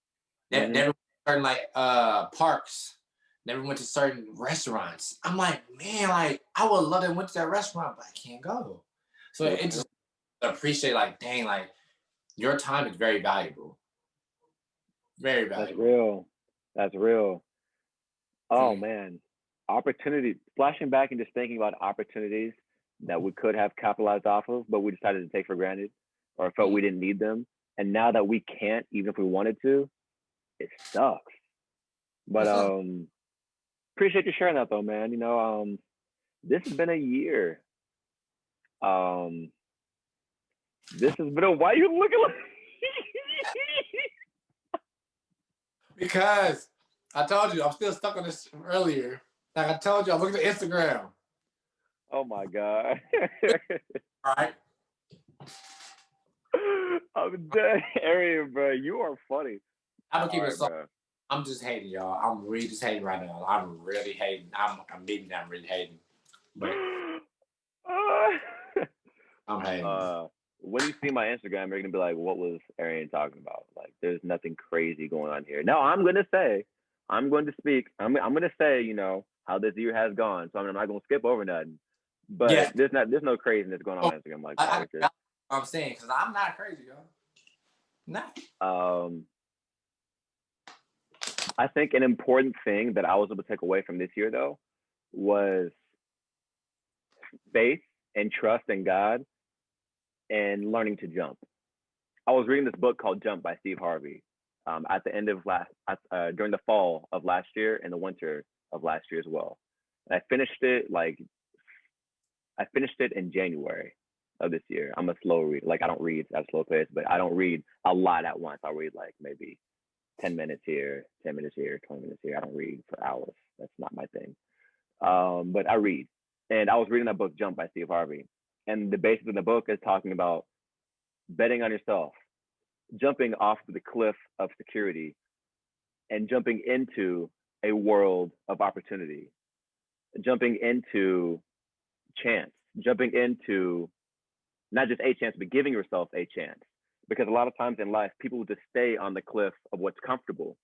S2: never went to certain like parks. Never went to certain restaurants. I'm like, man, like I would love to went to that restaurant, but I can't go. So it just appreciate like, dang, like your time is very valuable. Very valuable.
S1: That's real. Oh man, opportunity. Flashing back and just thinking about opportunities that we could have capitalized off of, but we decided to take for granted, or felt we didn't need them. And now that we can't, even if we wanted to, it sucks. But appreciate you sharing that though, man. You know, this has been a year. This has been a. Why you looking like?
S2: Because I told you I'm still stuck on this from earlier. Like I told you, I'm looking at Instagram.
S1: Oh my god.
S2: All right.
S1: I'm dead, Arion, bro. You are funny.
S2: I'm gonna keep it so. I'm just hating, y'all. I'm really just hating right now. I'm really hating. I'm admitting I'm really hating. But I'm hating.
S1: When you see my Instagram, you're gonna be like, "What was Arion talking about?" Like, there's nothing crazy going on here. No, I'm going to speak. I'm gonna say, you know, how this year has gone. So I'm not gonna skip over nothing. But there's no craziness going on Instagram like that.
S2: I'm saying because I'm not crazy, y'all. Not.
S1: I think an important thing that I was able to take away from this year though was faith and trust in God and learning to jump. I was reading this book called Jump by Steve Harvey at the end of during the fall of last year and the winter of last year as well. And I finished it in January of this year. I'm a slow reader. Like I don't read at a slow pace, but I don't read a lot at once. I'll read like maybe 10 minutes here, 10 minutes here, 20 minutes here. I don't read for hours. That's not my thing. But I read. And I was reading that book, Jump by Steve Harvey. And the basis of the book is talking about betting on yourself, jumping off the cliff of security and jumping into a world of opportunity, jumping into chance, jumping into not just a chance, but giving yourself a chance. Because a lot of times in life, people will just stay on the cliff of what's comfortable.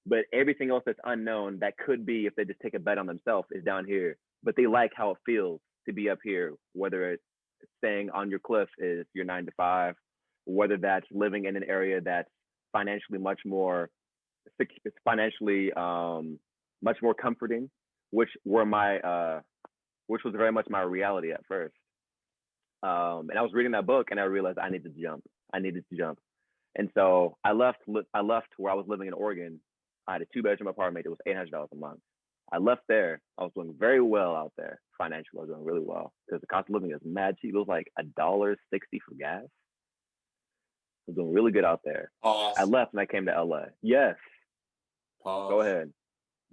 S1: But everything else that's unknown that could be if they just take a bet on themselves is down here. But they like how it feels to be up here, whether it's staying on your cliff is your 9 to 5, whether that's living in an area that's financially much more comforting, which was very much my reality at first. And I was reading that book and I realized I needed to jump. And so I left where I was living in Oregon. I had a 2-bedroom apartment. It was $800 a month. I left there. I was doing very well out there. Financially, I was doing really well because the cost of living is mad cheap. It was like $1.60 for gas. I was doing really good out there.
S2: Pause.
S1: I left and I came to LA. Yes.
S2: Pause.
S1: Go ahead.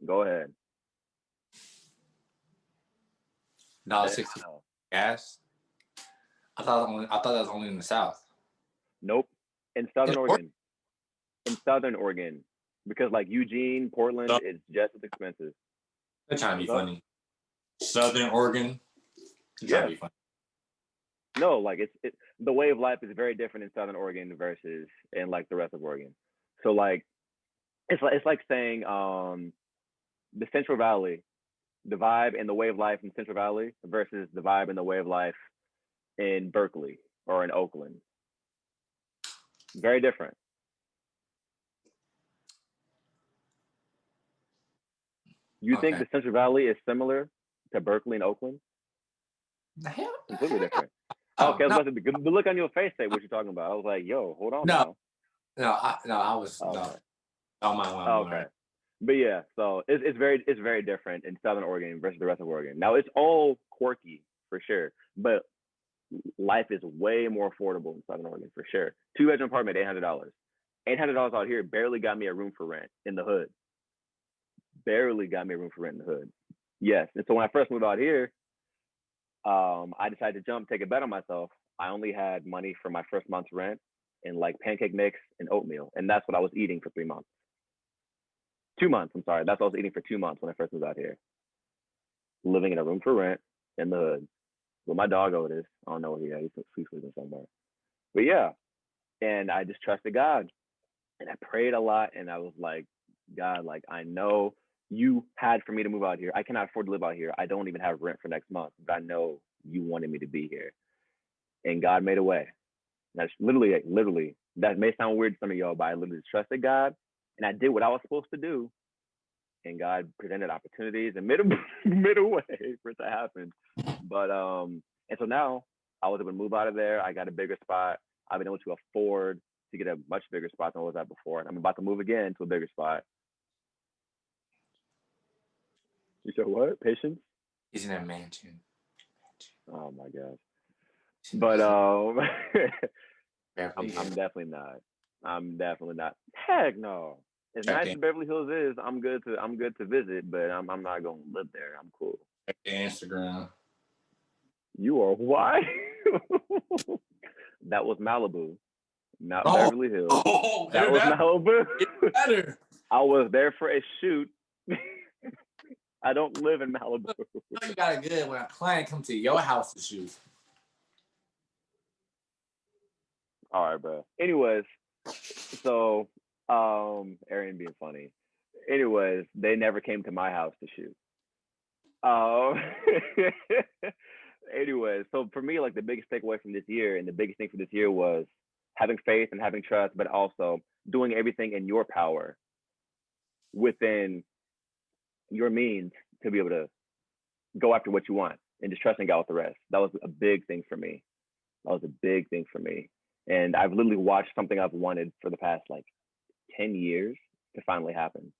S2: $1.60 gas. I thought that was only in the South.
S1: Nope. In Southern Oregon. Because like Eugene, Portland is just as expensive.
S2: They're trying to be funny. Southern Oregon. Trying to be funny.
S1: No, like it's the way of life is very different in Southern Oregon versus in like the rest of Oregon. So like it's like saying the Central Valley, the vibe and the way of life in Central Valley versus the vibe and the way of life in Berkeley or in Oakland. Very different. You think the Central Valley is similar to Berkeley and Oakland? Completely different. Okay, I was about to, the look on your face say what you're talking about. I was like, yo, hold on now.
S2: I was on my line.
S1: Okay. But yeah, so it's very different in Southern Oregon versus the rest of Oregon. Now it's all quirky for sure, but life is way more affordable in Southern Oregon for sure. 2-bedroom apartment, $800. $800 out here barely got me a room for rent in the hood. Barely got me a room for rent in the hood. Yes, and so when I first moved out here, I decided to take a bet on myself. I only had money for my first month's rent and like pancake mix and oatmeal, and that's what I was eating for 3 months. 2 months. I'm sorry, that's what I was eating for 2 months when I first moved out here, living in a room for rent in the hood with my dog Otis. I don't know where he at. He's sleeping somewhere. But yeah, and I just trusted God and I prayed a lot, and I was like, God, like I know you had for me to move out here. I cannot afford to live out here. I don't even have rent for next month, but I know you wanted me to be here, and God made a way. That's literally. That may sound weird to some of y'all, but I literally trusted God, and I did what I was supposed to do, and God presented opportunities and made a way for it to happen. But and so now I was able to move out of there. I got a bigger spot. I've been able to afford to get a much bigger spot than I was at before, and I'm about to move again to a bigger spot. You said what? Patience?
S2: He's in a mansion.
S1: Oh my gosh. But I'm definitely not. I'm definitely not. Heck no. As nice as Beverly Hills is, I'm good to visit, but I'm not gonna live there. I'm cool.
S2: Instagram.
S1: You are why? That was Malibu, not Beverly Hills.
S2: Oh,
S1: that was Malibu.
S2: Better.
S1: I was there for a shoot. I don't live in Malibu.
S2: You got it good when a client comes to your house to shoot.
S1: All right, bro. Anyways, so Arion being funny. Anyways, they never came to my house to shoot. Anyways, so for me, like the biggest takeaway from this year, and the biggest thing for this year was having faith and having trust, but also doing everything in your power within your means to be able to go after what you want and just trusting God with the rest. That was a big thing for me. And I've literally watched something I've wanted for the past like 10 years to finally happen.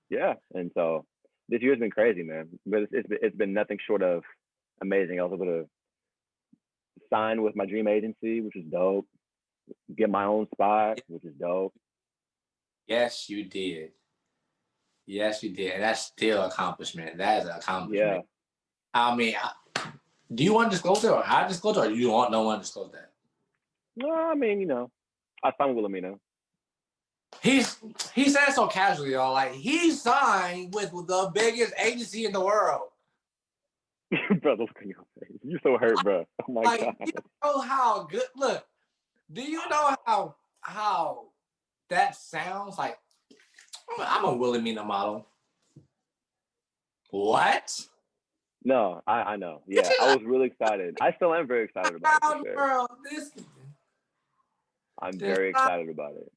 S1: Yeah. And so this year's been crazy, man. But it's been nothing short of amazing. I was able to sign with my dream agency, which is dope. Get my own spot, which is dope.
S2: Yes, you did. And that's still an accomplishment. That is an accomplishment.
S1: Yeah.
S2: I mean, do you want to disclose it, or I disclose it, or you don't want no one to disclose that?
S1: No, I mean, I signed with Wilhelmina.
S2: He said so casually, y'all. Like he signed with the biggest agency in the world.
S1: Bro, look at your face. You're so hurt, bro. Oh my God.
S2: You know how good? Look, do you know how that sounds? Like I'm a Wilhelmina model. What?
S1: No, I know. Yeah, I was really excited. I still am very excited about it. For sure.
S2: Girl,
S1: I'm very excited about it.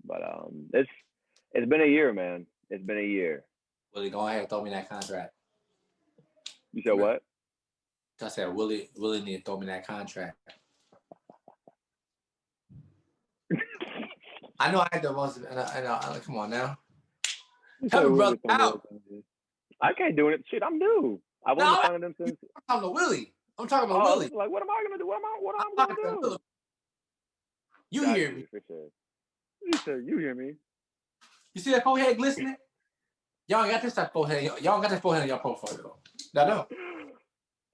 S1: But it's been a year, man. It's been a year.
S2: Willie, go ahead and throw me that contract.
S1: You said what?
S2: I said Willie need to throw me that contract. I know I had the most. Come on now. Help me, brother, out.
S1: I can't do it. Shit, I'm new. I've only been talking to them since.
S2: I'm talking to Willie. I'm talking about Willie.
S1: Like, what am I gonna do? What am I gonna do?
S2: You hear me?
S1: For sure. You said you hear me.
S2: You see that forehead glistening? Y'all ain't got this type of forehead. Y'all ain't got this forehead in your portfolio. No.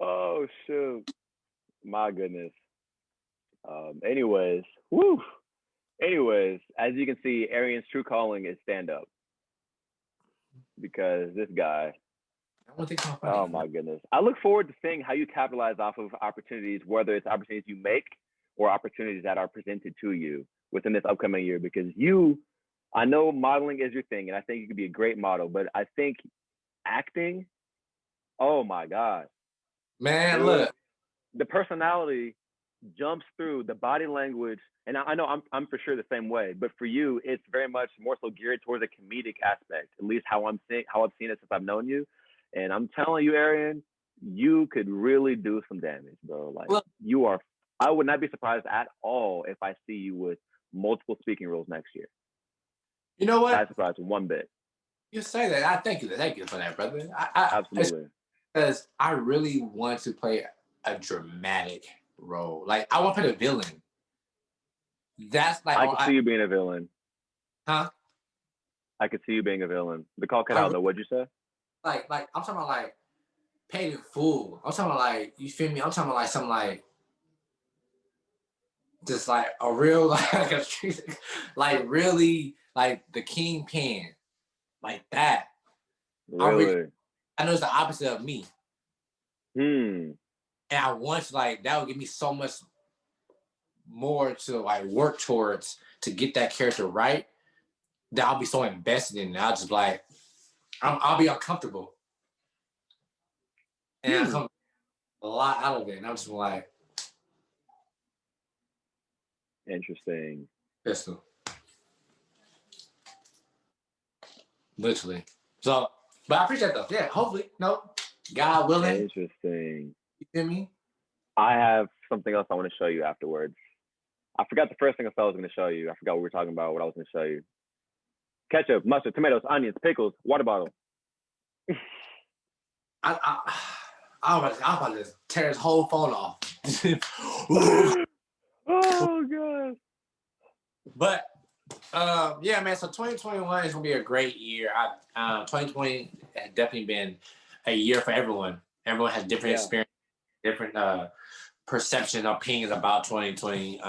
S1: Oh shoot. My goodness. Anyways, woo. Anyways, as you can see, Arion's true calling is stand up. Because this guy. Oh my goodness. I look forward to seeing how you capitalize off of opportunities, whether it's opportunities you make or opportunities that are presented to you within this upcoming year. Because I know modeling is your thing, and I think you could be a great model, but I think acting, oh my God.
S2: Man, dude, look.
S1: The personality jumps through the body language, and I know I'm for sure the same way, but for you, it's very much more so geared towards a comedic aspect, at least how I've seen it since I've known you. And I'm telling you, Arion, you could really do some damage, bro. Like, look, I would not be surprised at all if I see you with multiple speaking roles next year.
S2: You know what?
S1: Not surprised one bit.
S2: You say that. I thank you for that, brother.
S1: Absolutely.
S2: Because I really want to play a dramatic role. Like, I want to play the villain. That's like...
S1: I can see you being a villain.
S2: Huh?
S1: I could see you being a villain. The call cut out, though. What'd you say?
S2: Like, I'm talking about, like, paid in full. I'm talking about like, you feel me? I'm talking about like something like just like a real like a like really like the kingpin like that.
S1: Really?
S2: I know it's the opposite of me.
S1: Hmm.
S2: And I want like that would give me so much more to like work towards to get that character right that I'll be so invested in it. I'll just like I'll be uncomfortable. And I come a lot out of it. And I'm just like
S1: Interesting.
S2: pistol. Literally. So but I appreciate that. Yeah, hopefully. No. God willing.
S1: Interesting.
S2: You feel me?
S1: I have something else I want to show you afterwards. I forgot the first thing I said I was going to show you. I forgot what we were talking about, what I was going to show you. Ketchup, mustard, tomatoes, onions, pickles, water bottle.
S2: I'm about to tear his whole phone off.
S1: Oh, God.
S2: But yeah, man. So 2021 is gonna be a great year. 2020 has definitely been a year for everyone. Everyone has different experience, different perception, opinions about 2020.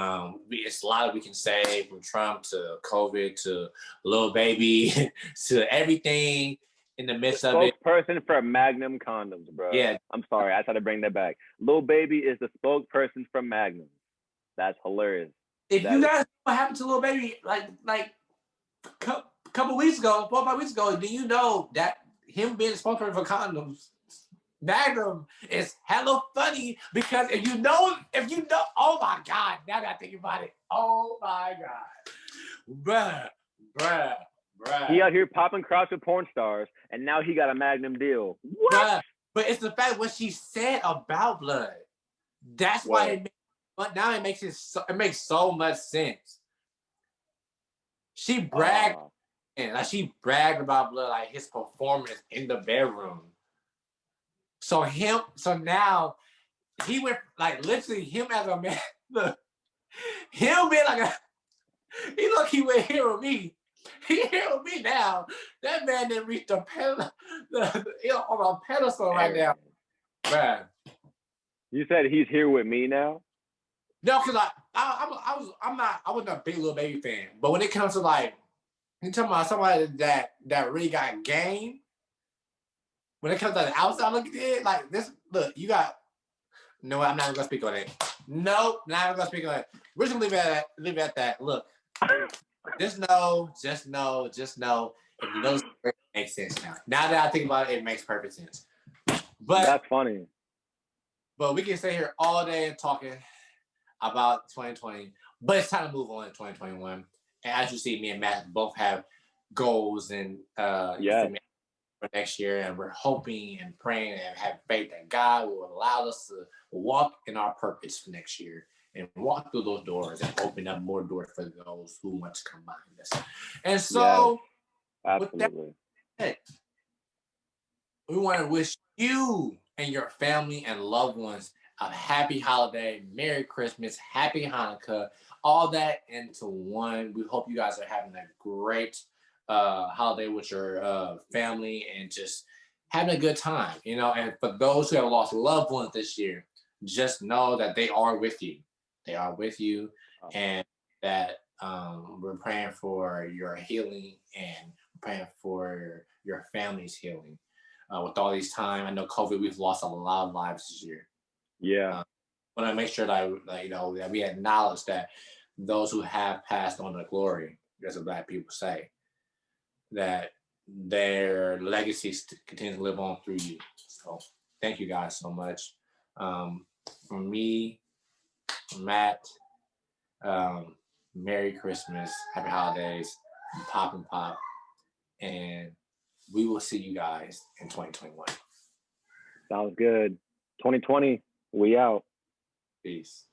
S2: It's a lot we can say, from Trump to COVID to Lil Baby to everything in the midst of it.
S1: Spokesperson for Magnum condoms, bro.
S2: Yeah,
S1: I'm sorry, I had to bring that back. Lil Baby is the spokesperson for Magnum. That's hilarious.
S2: If you guys know what happened to Lil Baby, like couple weeks ago, 4 or 5 weeks ago, do you know that him being a spokesperson for condoms, Magnum, is hella funny? Because if you know, oh my God, now that I think about it, oh my God, bruh.
S1: He out here popping crowds with porn stars, and now he got a Magnum deal. What?
S2: Bruh. But it's the fact what she said about blood. That's why but now it makes so much sense. She bragged. And like she bragged about blood, like his performance in the bedroom. So now he went like literally him as a man. Look, him being like he went here with me. He here with me now. That man didn't reach the pedal, on a pedestal right now, man.
S1: You said he's here with me now?
S2: No, because I wasn't a big Lil Baby fan, but when it comes to like. You talking about somebody that really got game? When it comes to the outside looking at like this, look, you got. No, I'm not even gonna speak on it. Nope, not even gonna speak on it. We're just gonna leave it at that. Look, just know. If you know, it makes sense now. Now that I think about it, it makes perfect sense. But
S1: that's funny.
S2: But we can stay here all day and talking about 2020. But it's time to move on to 2021. And as you see, me and Matt both have goals and for next year, and we're hoping and praying and have faith that God will allow us to walk in our purpose for next year and walk through those doors and open up more doors for those who want to come behind us. And so,
S1: absolutely.
S2: With that, we want to wish you and your family and loved ones a happy holiday, Merry Christmas, Happy Hanukkah, all that into one. We hope you guys are having a great holiday with your family and just having a good time, you know. And for those who have lost loved ones this year, just know that they are with you. They are with you, and that we're praying for your healing and praying for your family's healing. With all these time, I know COVID, we've lost a lot of lives this year.
S1: Yeah.
S2: I want to make sure that that we acknowledge that those who have passed on to glory, as the Black people say, that their legacies continue to live on through you. So thank you guys so much. From me, Matt, Merry Christmas, Happy Holidays, Poppin Pop, and we will see you guys in 2021.
S1: Sounds good. 2020, we out.
S2: Peace.